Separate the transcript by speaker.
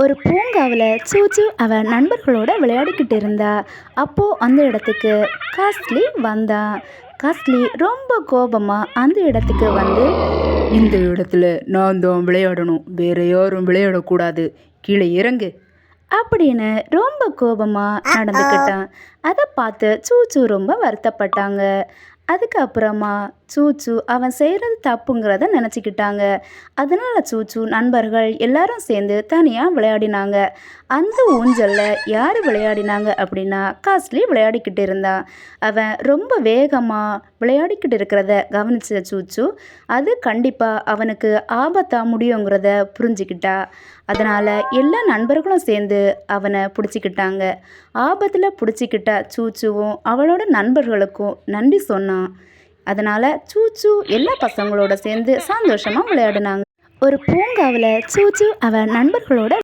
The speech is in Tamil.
Speaker 1: ஒரு பூங்காவில் சூச்சு அவன் நண்பர்களோட விளையாடிக்கிட்டு இருந்தா. அப்போது அந்த இடத்துக்கு காஸ்ட்லி வந்தான். காஸ்ட்லி ரொம்ப கோபமாக அந்த இடத்துக்கு வந்து,
Speaker 2: இந்த இடத்துல நான் தான் விளையாடணும், வேற யாரும் விளையாடக்கூடாது, கீழே இறங்கு.
Speaker 1: அப்படின்னு ரொம்ப கோபமாக நடந்துக்கிட்டான். அதை பார்த்து சூச்சு ரொம்ப வருத்தப்பட்டாங்க. அதுக்கப்புறமா சூச்சு அவன் செய்கிறது தப்புங்கிறத நினச்சிக்கிட்டாங்க. அதனால் சூச்சு நண்பர்கள் எல்லாரும் சேர்ந்து தனியாக விளையாடினாங்க. அந்த ஊஞ்சலில் யார் விளையாடினாங்க அப்படின்னா காஸ்ட்லி விளையாடிக்கிட்டு இருந்தான். அவன் ரொம்ப வேகமாக விளையாடிக்கிட்டு இருக்கிறத கவனிச்ச சூச்சு அது கண்டிப்பாக அவனுக்கு ஆபத்தாக முடியுங்கிறத புரிஞ்சுக்கிட்டா. அதனால் எல்லா நண்பர்களும் சேர்ந்து அவனை பிடிச்சிக்கிட்டாங்க. ஆபத்தில் பிடிச்சிக்கிட்ட சூச்சுவும் அவளோட நண்பர்களுக்கும் நன்றி சொன்னான். அதனால் சூச்சு எல்லா பசங்களோட சேர்ந்து சந்தோஷமாக விளையாடினாங்க. ஒரு பூங்காவில் சூச்சு அவன் நண்பர்களோட